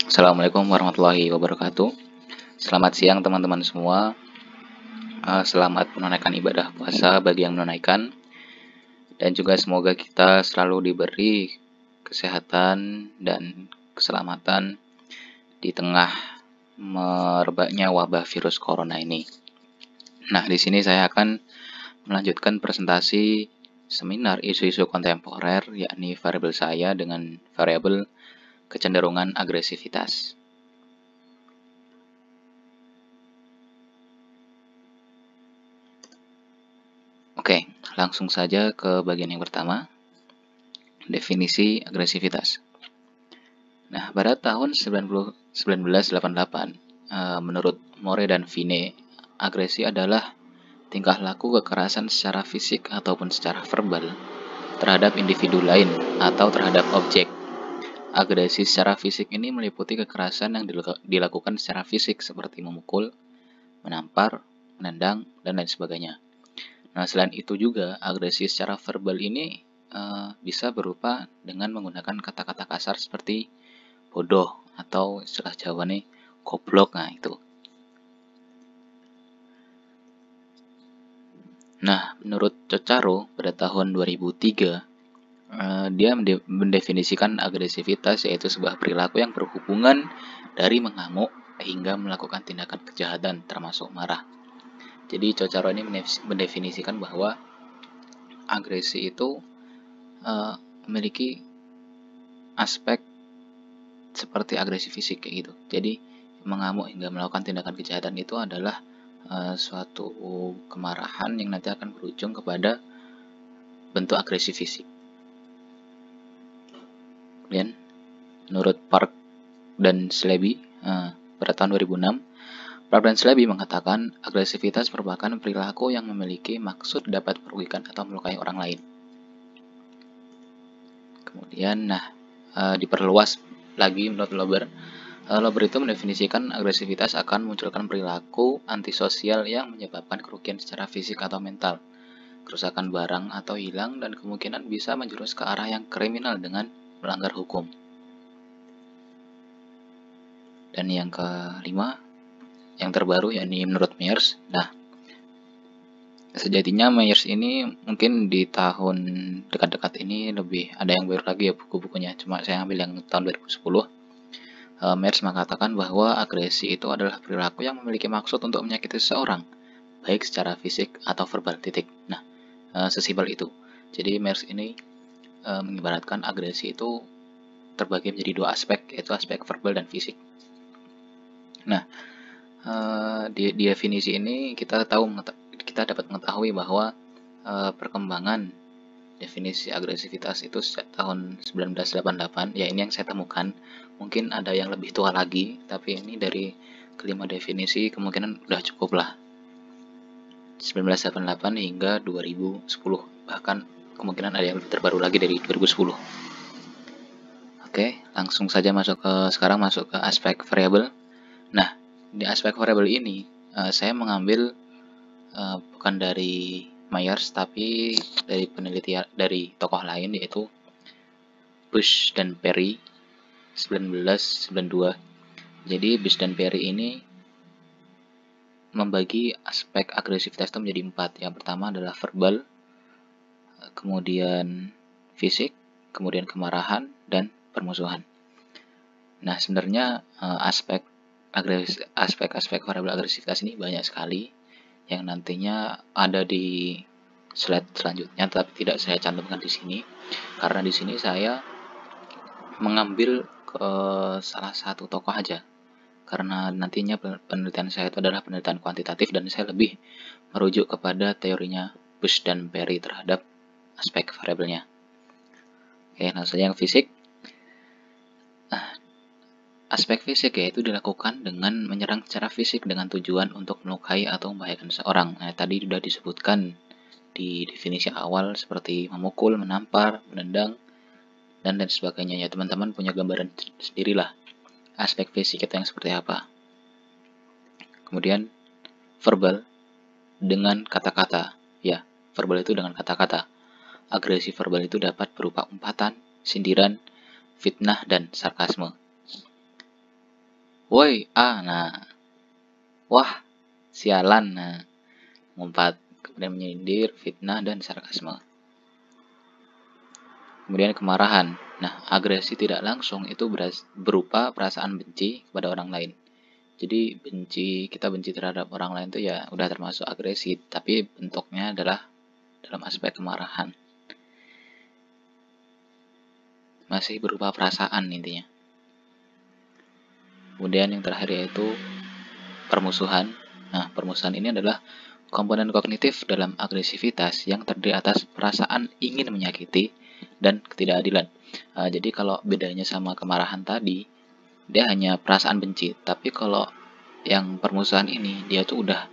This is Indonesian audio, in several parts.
Assalamualaikum warahmatullahi wabarakatuh. Selamat siang teman-teman semua. Selamat menunaikan ibadah puasa bagi yang menunaikan. Dan juga semoga kita selalu diberi kesehatan dan keselamatan di tengah merebaknya wabah virus corona ini. Nah, di sini saya akan melanjutkan presentasi seminar isu-isu kontemporer, yakni variabel saya dengan variabel kecenderungan agresivitas. Oke, langsung saja ke bagian yang pertama, definisi agresivitas. Nah, pada tahun 1988, menurut More dan Vine, agresi adalah tingkah laku kekerasan secara fisik ataupun secara verbal terhadap individu lain atau terhadap objek. Agresi secara fisik ini meliputi kekerasan yang dilakukan secara fisik seperti memukul, menampar, menendang, dan lain sebagainya. Nah, selain itu juga agresi secara verbal ini bisa berupa dengan menggunakan kata-kata kasar seperti bodoh atau istilah Jawa nih goblok. Nah, itu. Nah, menurut Cocaro pada tahun 2003, dia mendefinisikan agresivitas yaitu sebuah perilaku yang berhubungan dari mengamuk hingga melakukan tindakan kejahatan termasuk marah. Jadi Cocaro ini mendefinisikan bahwa agresi itu memiliki aspek seperti agresi fisik kayak gitu. Jadi mengamuk hingga melakukan tindakan kejahatan itu adalah suatu kemarahan yang nanti akan berujung kepada bentuk agresi fisik. Kemudian menurut Park dan Slaby pada tahun 2006, Park dan Slaby mengatakan agresivitas merupakan perilaku yang memiliki maksud dapat merugikan atau melukai orang lain. Kemudian diperluas lagi menurut Lauber. Lauber itu mendefinisikan agresivitas akan munculkan perilaku antisosial yang menyebabkan kerugian secara fisik atau mental, kerusakan barang atau hilang, dan kemungkinan bisa menjurus ke arah yang kriminal dengan melanggar hukum. Dan yang kelima, yang terbaru, yakni menurut Myers. Nah, sejatinya Myers ini mungkin di tahun dekat-dekat ini lebih ada yang baru lagi ya buku-bukunya, cuma saya ambil yang tahun 2010. Myers mengatakan bahwa agresi itu adalah perilaku yang memiliki maksud untuk menyakiti seseorang, baik secara fisik atau verbal. Nah, sesimpel itu. Jadi Myers ini mengibaratkan agresi itu terbagi menjadi dua aspek, yaitu aspek verbal dan fisik. Nah, di definisi ini kita dapat mengetahui bahwa perkembangan definisi agresivitas itu sejak tahun 1988, ya ini yang saya temukan. Mungkin ada yang lebih tua lagi, tapi ini dari kelima definisi kemungkinan udah cukup lah. 1988 hingga 2010, bahkan kemungkinan ada yang lebih terbaru lagi dari 2010. Oke, langsung saja masuk ke aspek variabel. Nah, di aspek variabel ini saya mengambil bukan dari Myers tapi dari penelitian dari tokoh lain, yaitu Bush dan Perry 1992. Jadi Bush dan Perry ini membagi aspek agresivitas itu menjadi 4. Yang pertama adalah verbal, kemudian fisik, kemudian kemarahan, dan permusuhan. Nah, sebenarnya aspek variabel agresivitas ini banyak sekali yang nantinya ada di slide selanjutnya, tapi tidak saya cantumkan di sini karena di sini saya mengambil ke salah satu tokoh aja, karena nantinya penelitian saya itu adalah penelitian kuantitatif dan saya lebih merujuk kepada teorinya Bush dan Perry terhadap aspek variabelnya. Oke, langsung saja yang fisik. Aspek fisik yaitu dilakukan dengan menyerang secara fisik dengan tujuan untuk melukai atau membahayakan seseorang. Nah, tadi sudah disebutkan di definisi awal seperti memukul, menampar, menendang, dan lain sebagainya. Ya, teman-teman punya gambaran sendirilah aspek fisik itu yang seperti apa. Kemudian verbal dengan kata-kata. Ya, verbal itu dengan kata-kata. Agresi verbal itu dapat berupa umpatan, sindiran, fitnah, dan sarkasme. Woi, nah, wah, sialan, nah, ngumpat, kemudian menyindir, fitnah, dan sarkasme. Kemudian kemarahan. Nah, agresi tidak langsung itu berupa perasaan benci kepada orang lain. Jadi kita benci terhadap orang lain itu ya udah termasuk agresi, tapi bentuknya adalah dalam aspek kemarahan. Masih berupa perasaan intinya. Kemudian yang terakhir yaitu permusuhan. Nah, permusuhan ini adalah komponen kognitif dalam agresivitas yang terdiri atas perasaan ingin menyakiti dan ketidakadilan. Jadi kalau bedanya sama kemarahan tadi, dia hanya perasaan benci, tapi kalau yang permusuhan ini dia tuh udah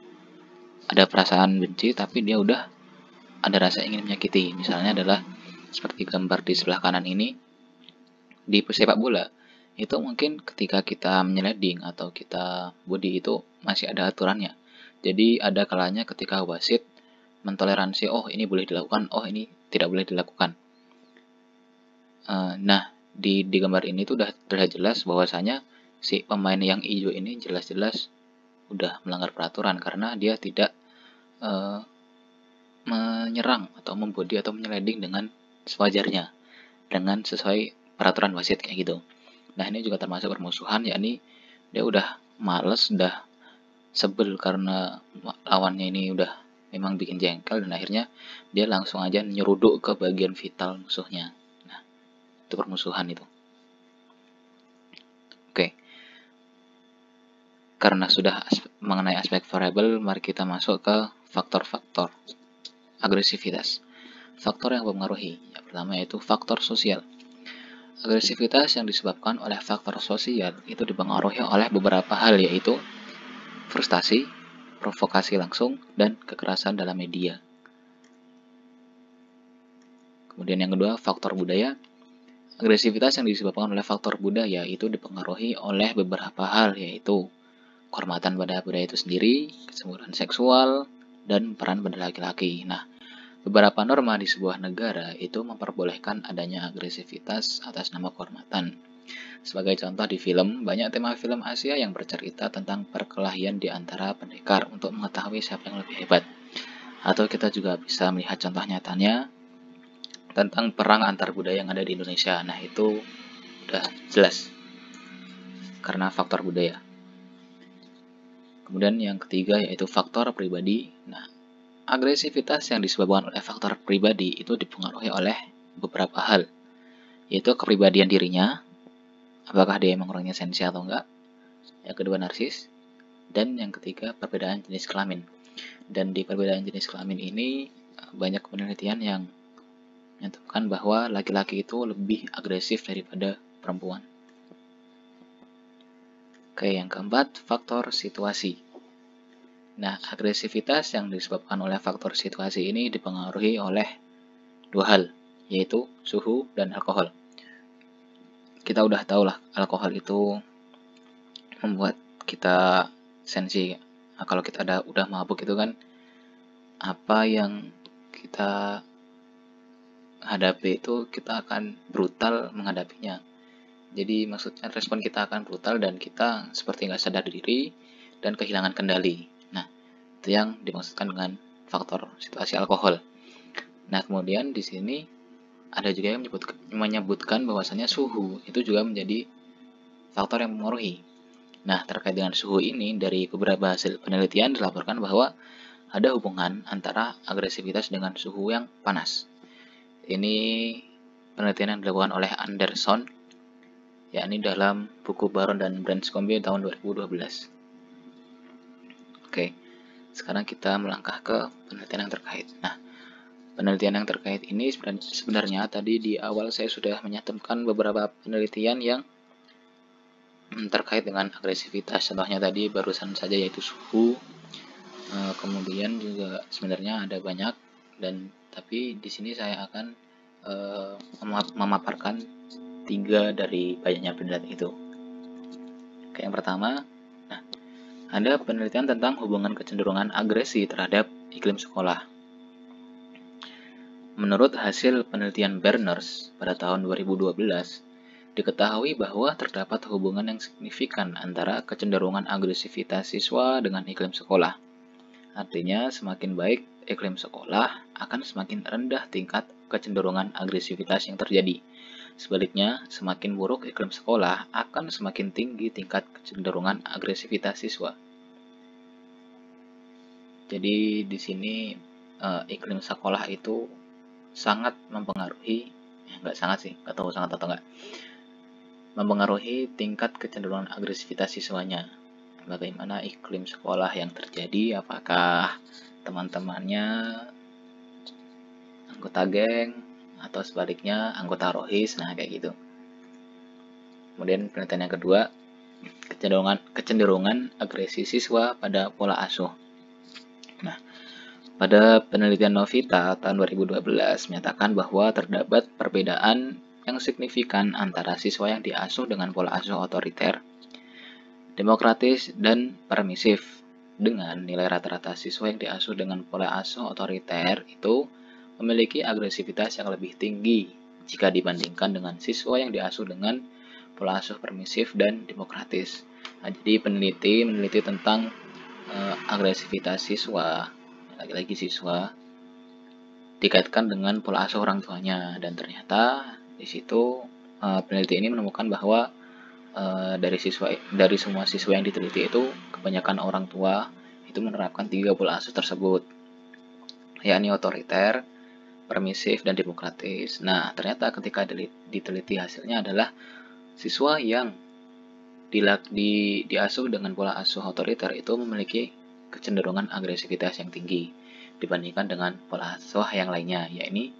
ada perasaan benci tapi dia udah ada rasa ingin menyakiti. Misalnya adalah seperti gambar di sebelah kanan ini, di sepak bola itu mungkin ketika kita menyleding atau kita body itu masih ada aturannya. Jadi ada kalanya ketika wasit mentoleransi, oh ini boleh dilakukan, oh ini tidak boleh dilakukan. Nah, di gambar ini tuh udah jelas bahwasanya si pemain yang hijau ini jelas-jelas udah melanggar peraturan karena dia tidak menyerang atau membody atau menyleding dengan sewajarnya, dengan sesuai peraturan wasit kayak gitu. Nah, ini juga termasuk permusuhan, yakni dia udah males, udah sebel karena lawannya ini udah memang bikin jengkel dan akhirnya dia langsung aja nyeruduk ke bagian vital musuhnya. Nah, itu permusuhan itu. Oke. Karena sudah mengenai aspek variabel, mari kita masuk ke faktor-faktor agresivitas. Faktor yang mempengaruhi. Yang pertama yaitu faktor sosial. Agresivitas yang disebabkan oleh faktor sosial itu dipengaruhi oleh beberapa hal, yaitu frustasi, provokasi langsung, dan kekerasan dalam media. Kemudian yang kedua, faktor budaya. Agresivitas yang disebabkan oleh faktor budaya itu dipengaruhi oleh beberapa hal, yaitu kehormatan pada budaya itu sendiri, kesemburan seksual, dan peran pada laki-laki. Nah, beberapa norma di sebuah negara itu memperbolehkan adanya agresivitas atas nama kehormatan. Sebagai contoh di film, banyak tema film Asia yang bercerita tentang perkelahian di antara pendekar untuk mengetahui siapa yang lebih hebat. Atau kita juga bisa melihat contoh nyatanya tentang perang antar budaya yang ada di Indonesia. Nah, itu udah jelas karena faktor budaya. Kemudian yang ketiga yaitu faktor pribadi. Nah, agresivitas yang disebabkan oleh faktor pribadi itu dipengaruhi oleh beberapa hal, yaitu kepribadian dirinya, apakah dia emang orangnya sensi atau enggak. Yang kedua narsis, dan yang ketiga perbedaan jenis kelamin. Dan di perbedaan jenis kelamin ini banyak penelitian yang menyatakan bahwa laki-laki itu lebih agresif daripada perempuan. Oke, yang keempat, faktor situasi. Nah, agresivitas yang disebabkan oleh faktor situasi ini dipengaruhi oleh dua hal, yaitu suhu dan alkohol. Kita udah tahu lah, alkohol itu membuat kita sensi. Nah, kalau kita udah mabuk itu kan, apa yang kita hadapi itu kita akan brutal menghadapinya. Jadi maksudnya respon kita akan brutal dan kita seperti nggak sadar diri dan kehilangan kendali. Nah, itu yang dimaksudkan dengan faktor situasi alkohol. Nah, kemudian di sini ada juga yang menyebutkan bahwasanya suhu itu juga menjadi faktor yang mempengaruhi. Nah, terkait dengan suhu ini, dari beberapa hasil penelitian dilaporkan bahwa ada hubungan antara agresivitas dengan suhu yang panas. Ini penelitian yang dilakukan oleh Anderson, yakni dalam buku Baron dan Branscombe tahun 2012. Oke, sekarang kita melangkah ke penelitian yang terkait. Nah, penelitian yang terkait ini sebenarnya tadi di awal saya sudah menyatakan beberapa penelitian yang terkait dengan agresivitas. Contohnya tadi barusan saja yaitu suhu. Kemudian juga sebenarnya ada banyak, tapi di sini saya akan memaparkan 3 dari banyaknya penelitian itu. Oke, yang pertama, ada penelitian tentang hubungan kecenderungan agresi terhadap iklim sekolah. Menurut hasil penelitian Berners pada tahun 2012, Diketahui bahwa terdapat hubungan yang signifikan antara kecenderungan agresivitas siswa dengan iklim sekolah. Artinya, semakin baik iklim sekolah, akan semakin rendah tingkat kecenderungan agresivitas yang terjadi. Sebaliknya, semakin buruk iklim sekolah, akan semakin tinggi tingkat kecenderungan agresivitas siswa. Jadi di sini iklim sekolah itu sangat mempengaruhi, nggak sangat sih, nggak tahu sangat atau nggak, mempengaruhi tingkat kecenderungan agresivitas siswanya. Bagaimana iklim sekolah yang terjadi, apakah teman-temannya anggota geng atau sebaliknya anggota rohis, nah kayak gitu. Kemudian penelitian yang kedua, kecenderungan agresi siswa pada pola asuh. Nah, pada penelitian Novita tahun 2012 menyatakan bahwa terdapat perbedaan yang signifikan antara siswa yang diasuh dengan pola asuh otoriter, demokratis, dan permisif. Dengan nilai rata-rata siswa yang diasuh dengan pola asuh otoriter itu memiliki agresivitas yang lebih tinggi jika dibandingkan dengan siswa yang diasuh dengan pola asuh permisif dan demokratis. Nah, jadi meneliti tentang agresivitas siswa, lagi-lagi siswa, dikaitkan dengan pola asuh orang tuanya, dan ternyata di situ peneliti ini menemukan bahwa dari semua siswa yang diteliti itu kebanyakan orang tua itu menerapkan 3 pola asuh tersebut, yakni otoriter, permisif, dan demokratis. Nah, ternyata ketika diteliti hasilnya adalah siswa yang diasuh dengan pola asuh otoriter itu memiliki kecenderungan agresivitas yang tinggi dibandingkan dengan pola asuh yang lainnya, yakni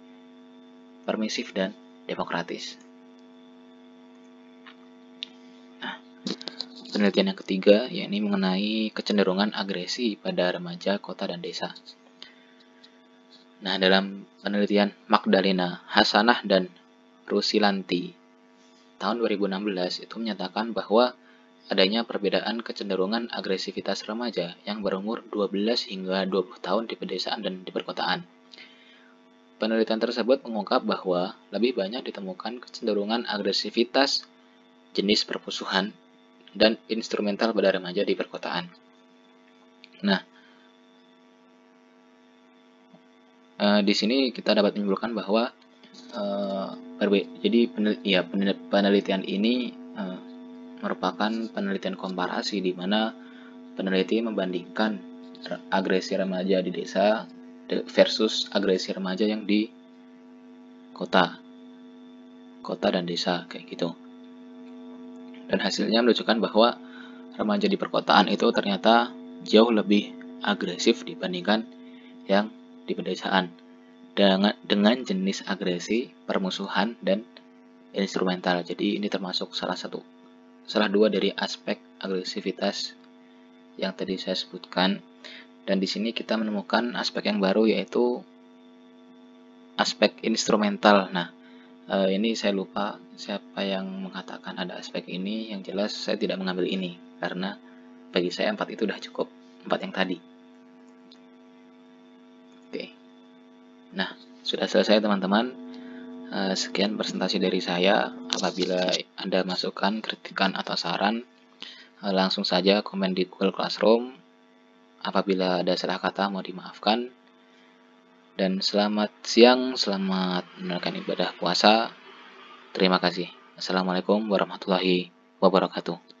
permisif dan demokratis. Nah, penelitian yang ketiga yakni mengenai kecenderungan agresi pada remaja kota dan desa. Nah, dalam penelitian Magdalena Hasanah dan Rusilanti tahun 2016 itu menyatakan bahwa adanya perbedaan kecenderungan agresivitas remaja yang berumur 12 hingga 20 tahun di pedesaan dan di perkotaan. Penelitian tersebut mengungkap bahwa lebih banyak ditemukan kecenderungan agresivitas jenis permusuhan dan instrumental pada remaja di perkotaan. Nah, di sini kita dapat menyimpulkan bahwa penelitian ini merupakan penelitian komparasi di mana peneliti membandingkan agresi remaja di desa versus agresi remaja yang di kota dan desa kayak gitu. Dan hasilnya menunjukkan bahwa remaja di perkotaan itu ternyata jauh lebih agresif dibandingkan yang di pedesaan dengan jenis agresi, permusuhan, dan instrumental. Jadi ini termasuk salah dua dari aspek agresivitas yang tadi saya sebutkan. Dan di sini kita menemukan aspek yang baru, yaitu aspek instrumental. Nah, ini saya lupa siapa yang mengatakan ada aspek ini. Yang jelas saya tidak mengambil ini karena bagi saya 4 itu udah cukup, 4 yang tadi. Oke. Nah, sudah selesai teman-teman. Sekian presentasi dari saya. Apabila Anda masukkan, kritikan, atau saran, langsung saja komen di Google Classroom. Apabila ada salah kata, mau dimaafkan. Dan selamat siang, selamat menunaikan ibadah puasa. Terima kasih. Assalamualaikum warahmatullahi wabarakatuh.